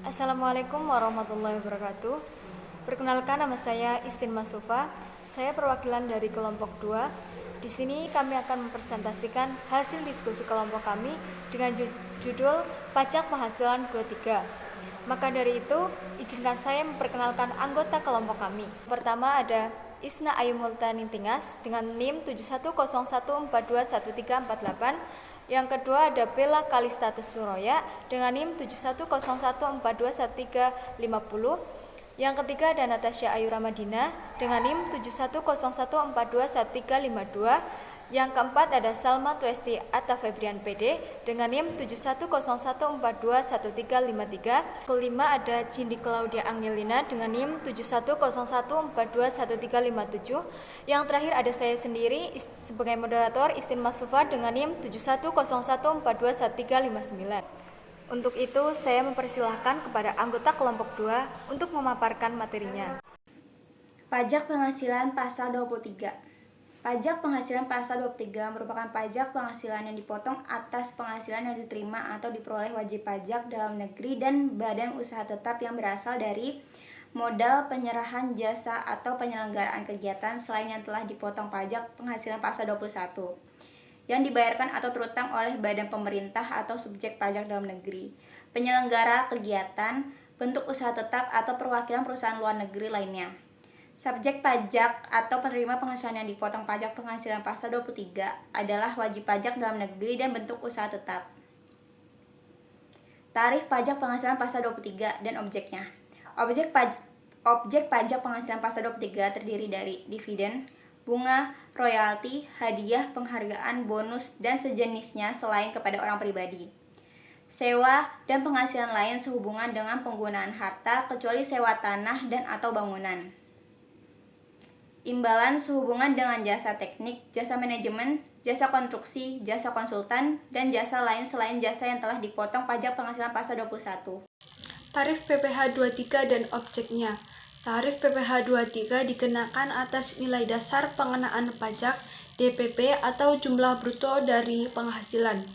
Assalamualaikum warahmatullahi wabarakatuh. Perkenalkan, nama saya Istin Masufa. Saya perwakilan dari kelompok 2. Di sini kami akan mempresentasikan hasil diskusi kelompok kami dengan judul Pajak Penghasilan 23. Maka dari itu, izinkan saya memperkenalkan anggota kelompok kami. Pertama ada Isna Ayu Multani Tingas dengan NIM 7101421348. Yang kedua ada Bella Kalistatus Suroya dengan NIM 7101421350. Yang ketiga ada Natasha Ayu Ramadina dengan NIM 7101421352. Yang keempat ada Salma Twesti Atta Febrian PD dengan NIM 7101421353. Kelima ada Cindy Claudia Angelina dengan NIM 7101421357. Yang terakhir ada saya sendiri sebagai moderator Istin Masufa dengan NIM 7101421359. Untuk itu, saya mempersilahkan kepada anggota kelompok 2 untuk memaparkan materinya. Pajak penghasilan pasal 23. Pajak penghasilan pasal 23 merupakan pajak penghasilan yang dipotong atas penghasilan yang diterima atau diperoleh wajib pajak dalam negeri dan badan usaha tetap yang berasal dari modal penyerahan jasa atau penyelenggaraan kegiatan selain yang telah dipotong pajak penghasilan pasal 21 yang dibayarkan atau terutang oleh badan pemerintah atau subjek pajak dalam negeri, penyelenggara kegiatan, bentuk usaha tetap atau perwakilan perusahaan luar negeri lainnya. Subjek pajak atau penerima penghasilan yang dipotong pajak penghasilan pasal 23 adalah wajib pajak dalam negeri dan bentuk usaha tetap. Tarif pajak penghasilan pasal 23 dan objeknya. Objek pajak penghasilan pasal 23 terdiri dari dividen, bunga, royalti, hadiah, penghargaan, bonus, dan sejenisnya selain kepada orang pribadi. Sewa dan penghasilan lain sehubungan dengan penggunaan harta kecuali sewa tanah dan atau bangunan. Imbalan sehubungan dengan jasa teknik, jasa manajemen, jasa konstruksi, jasa konsultan, dan jasa lain selain jasa yang telah dipotong pajak penghasilan pasal 21. Tarif PPh 23 dan objeknya. Tarif PPh 23 dikenakan atas nilai dasar pengenaan pajak DPP atau jumlah bruto dari penghasilan.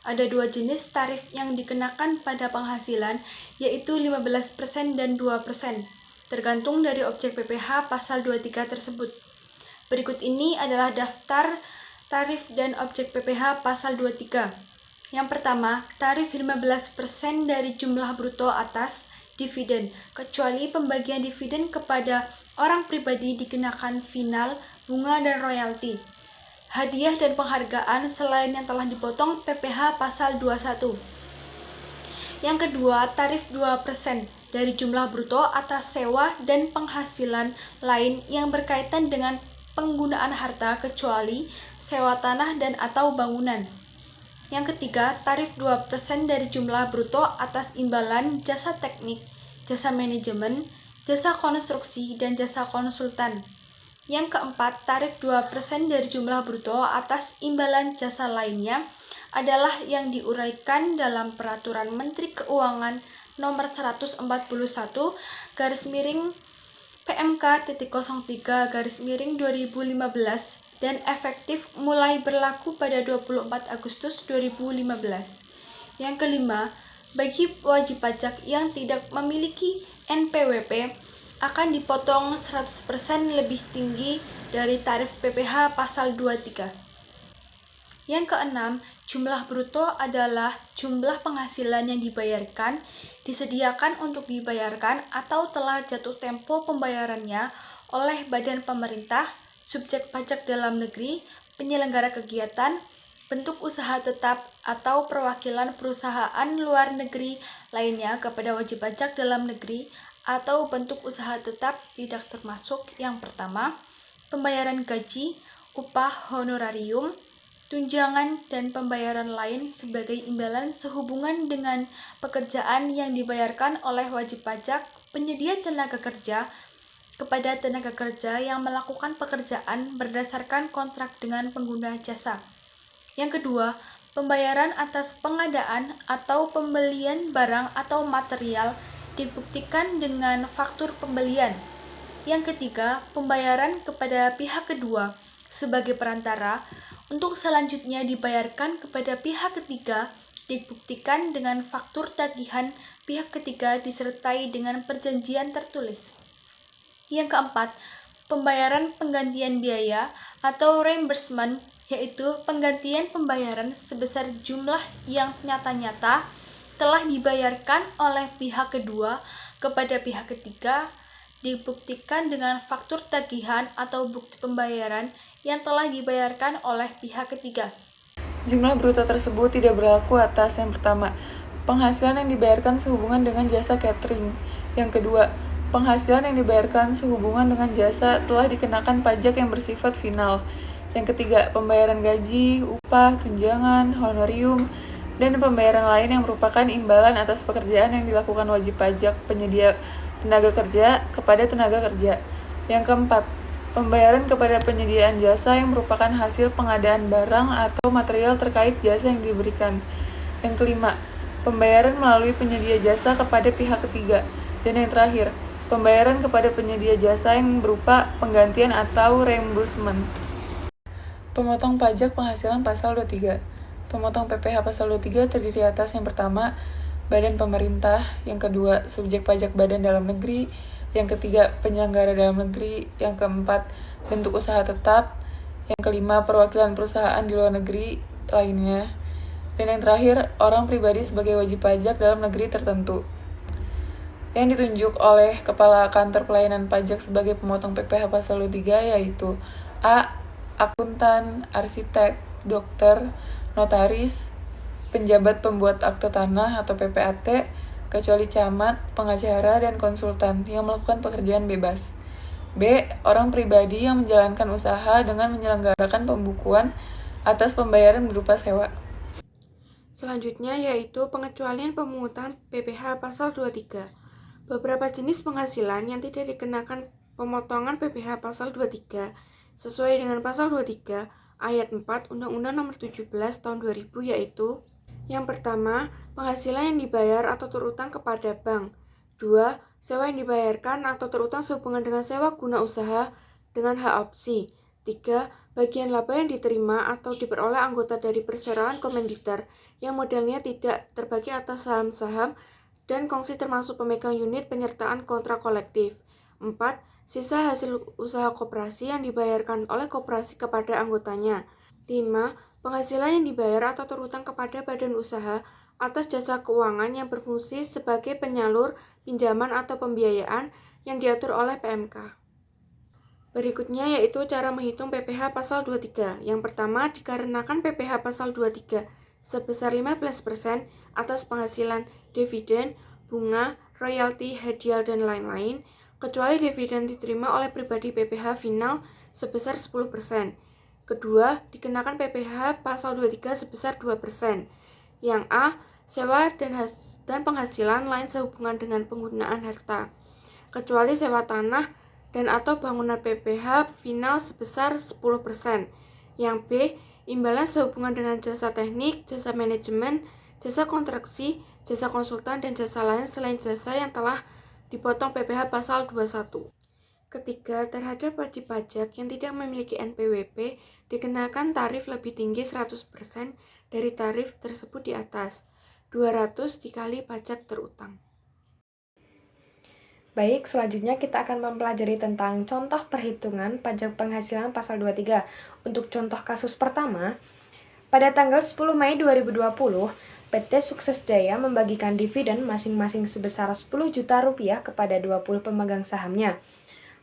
Ada dua jenis tarif yang dikenakan pada penghasilan, yaitu 15% dan 2%. Tergantung dari objek PPh pasal 23 tersebut. Berikut ini adalah daftar tarif dan objek PPh pasal 23. Yang pertama, tarif 15% dari jumlah bruto atas dividen, kecuali pembagian dividen kepada orang pribadi dikenakan final, bunga, dan royalti. Hadiah dan penghargaan selain yang telah dipotong PPh pasal 21. Yang kedua, tarif 2% dari jumlah bruto atas sewa dan penghasilan lain yang berkaitan dengan penggunaan harta kecuali sewa tanah dan atau bangunan. Yang ketiga, tarif 2% dari jumlah bruto atas imbalan jasa teknik, jasa manajemen, jasa konstruksi, dan jasa konsultan. Yang keempat, tarif 2% dari jumlah bruto atas imbalan jasa lainnya adalah yang diuraikan dalam Peraturan Menteri Keuangan Nomor 141 PMK.03/2015 dan efektif mulai berlaku pada 24 Agustus 2015. Yang kelima, bagi wajib pajak yang tidak memiliki NPWP akan dipotong 100% lebih tinggi dari tarif PPh pasal 23. Yang keenam, jumlah bruto adalah jumlah penghasilan yang dibayarkan, disediakan untuk dibayarkan atau telah jatuh tempo pembayarannya oleh badan pemerintah, subjek pajak dalam negeri, penyelenggara kegiatan, bentuk usaha tetap atau perwakilan perusahaan luar negeri lainnya kepada wajib pajak dalam negeri atau bentuk usaha tetap tidak termasuk yang pertama, pembayaran gaji, upah honorarium, tunjangan, dan pembayaran lain sebagai imbalan sehubungan dengan pekerjaan yang dibayarkan oleh wajib pajak penyedia tenaga kerja kepada tenaga kerja yang melakukan pekerjaan berdasarkan kontrak dengan pengguna jasa. Yang kedua, pembayaran atas pengadaan atau pembelian barang atau material dibuktikan dengan faktur pembelian. Yang ketiga, pembayaran kepada pihak kedua sebagai perantara untuk selanjutnya dibayarkan kepada pihak ketiga dibuktikan dengan faktur tagihan pihak ketiga disertai dengan perjanjian tertulis. Yang keempat, pembayaran penggantian biaya atau reimbursement, yaitu penggantian pembayaran sebesar jumlah yang nyata-nyata telah dibayarkan oleh pihak kedua kepada pihak ketiga, dibuktikan dengan faktur tagihan atau bukti pembayaran yang telah dibayarkan oleh pihak ketiga. Jumlah bruto tersebut tidak berlaku atas yang pertama, penghasilan yang dibayarkan sehubungan dengan jasa catering. Yang kedua, penghasilan yang dibayarkan sehubungan dengan jasa telah dikenakan pajak yang bersifat final. Yang ketiga, pembayaran gaji, upah, tunjangan, honorium, dan pembayaran lain yang merupakan imbalan atas pekerjaan yang dilakukan wajib pajak penyedia tenaga kerja kepada tenaga kerja. Yang keempat, pembayaran kepada penyediaan jasa yang merupakan hasil pengadaan barang atau material terkait jasa yang diberikan. Yang kelima, pembayaran melalui penyedia jasa kepada pihak ketiga. Dan yang terakhir, pembayaran kepada penyedia jasa yang berupa penggantian atau reimbursement. Pemotong pajak penghasilan pasal 23. Pemotong PPh pasal 23 terdiri atas yang pertama, badan pemerintah, yang kedua, subjek pajak badan dalam negeri, yang ketiga, penyelenggara dalam negeri, yang keempat, bentuk usaha tetap, yang kelima, perwakilan perusahaan di luar negeri lainnya, dan yang terakhir, orang pribadi sebagai wajib pajak dalam negeri tertentu. Yang ditunjuk oleh Kepala Kantor Pelayanan Pajak sebagai pemotong PPh pasal 23 yaitu A. Akuntan, arsitek, dokter, notaris, penjabat pembuat akte tanah atau PPAT, kecuali camat, pengacara, dan konsultan yang melakukan pekerjaan bebas. B. Orang pribadi yang menjalankan usaha dengan menyelenggarakan pembukuan atas pembayaran berupa sewa. Selanjutnya yaitu pengecualian pemungutan PPh pasal 23. Beberapa jenis penghasilan yang tidak dikenakan pemotongan PPh pasal 23 sesuai dengan pasal 23 ayat 4 Undang-Undang Nomor 17 Tahun 2000 yaitu: yang pertama, penghasilan yang dibayar atau terutang kepada bank. 2. Sewa yang dibayarkan atau terutang sehubungan dengan sewa guna usaha dengan hak opsi. 3. Bagian laba yang diterima atau diperoleh anggota dari perseroan komanditer yang modelnya tidak terbagi atas saham-saham dan kongsi termasuk pemegang unit penyertaan kontrak kolektif. 4. Sisa hasil usaha koperasi yang dibayarkan oleh koperasi kepada anggotanya. 5. Penghasilan yang dibayar atau terutang kepada badan usaha atas jasa keuangan yang berfungsi sebagai penyalur pinjaman atau pembiayaan yang diatur oleh PMK. Berikutnya yaitu cara menghitung PPh pasal 23. Yang pertama, dikarenakan PPh pasal 23 sebesar 15% atas penghasilan dividen, bunga, royalti, hadiah, dan lain-lain, kecuali dividen diterima oleh pribadi PPh final sebesar 10%. Kedua, dikenakan PPh pasal 23 sebesar 2%. Yang A, sewa dan penghasilan lain sehubungan dengan penggunaan harta, kecuali sewa tanah dan atau bangunan PPh final sebesar 10%. Yang B, imbalan sehubungan dengan jasa teknik, jasa manajemen, jasa konstruksi, jasa konsultan, dan jasa lain selain jasa yang telah dipotong PPh pasal 21. Ketiga, terhadap wajib pajak yang tidak memiliki NPWP dikenakan tarif lebih tinggi 100% dari tarif tersebut di atas, 200 dikali pajak terutang. Baik, selanjutnya kita akan mempelajari tentang contoh perhitungan pajak penghasilan pasal 23. Untuk contoh kasus pertama, pada tanggal 10 Mei 2020, PT Sukses Jaya membagikan dividen masing-masing sebesar 10 juta rupiah kepada 20 pemegang sahamnya.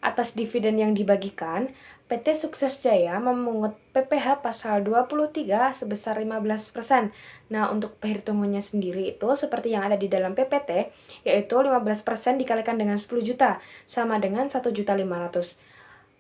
Atas dividen yang dibagikan, PT Sukses Jaya memungut PPh pasal 23 sebesar 15%. Nah, untuk perhitungannya sendiri itu seperti yang ada di dalam PPT, yaitu 15% dikalikan dengan 10 juta, sama dengan 1.500.000.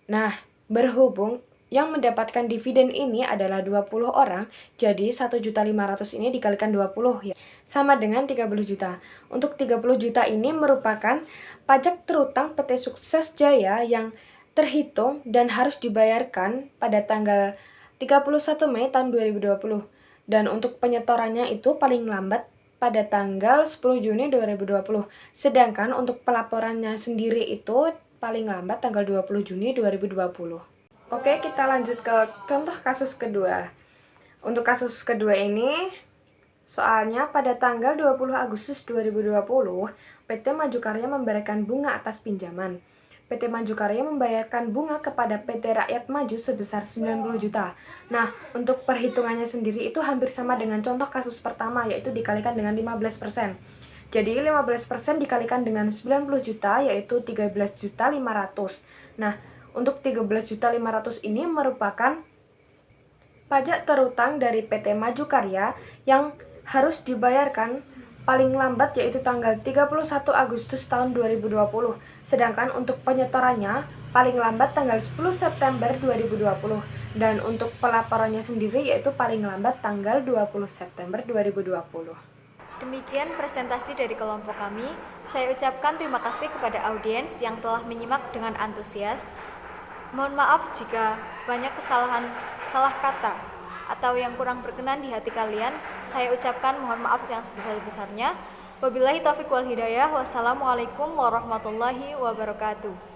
Nah, berhubung yang mendapatkan dividen ini adalah 20 orang, jadi 1.500.000 ini dikalikan 20 ya, sama dengan 30 juta. Untuk 30 juta ini merupakan pajak terutang PT Sukses Jaya yang terhitung dan harus dibayarkan pada tanggal 31 Mei tahun 2020. Dan untuk penyetorannya itu paling lambat pada tanggal 10 Juni 2020. Sedangkan untuk pelaporannya sendiri itu paling lambat tanggal 20 Juni 2020. Oke, kita lanjut ke contoh kasus kedua. Untuk kasus kedua ini, Soalnya pada tanggal 20 Agustus 2020, PT Maju Karya memberikan bunga atas pinjaman. PT Maju Karya membayarkan bunga kepada PT Rakyat Maju sebesar 90 juta. Nah, untuk perhitungannya sendiri itu hampir sama dengan contoh kasus pertama, yaitu dikalikan dengan 15%. Jadi 15% dikalikan dengan 90 juta yaitu 13.500. Nah, untuk 13.500 ini merupakan pajak terutang dari PT Maju Karya yang harus dibayarkan paling lambat yaitu tanggal 31 Agustus tahun 2020. Sedangkan untuk penyetorannya paling lambat tanggal 10 September 2020. Dan untuk pelaporannya sendiri yaitu paling lambat tanggal 20 September 2020. Demikian presentasi dari kelompok kami. Saya ucapkan terima kasih kepada audiens yang telah menyimak dengan antusias. Mohon maaf jika banyak salah kata atau yang kurang berkenan di hati kalian. Saya ucapkan mohon maaf yang sebesar-besarnya. Wabillahi taufiq wal hidayah. Wassalamualaikum warahmatullahi wabarakatuh.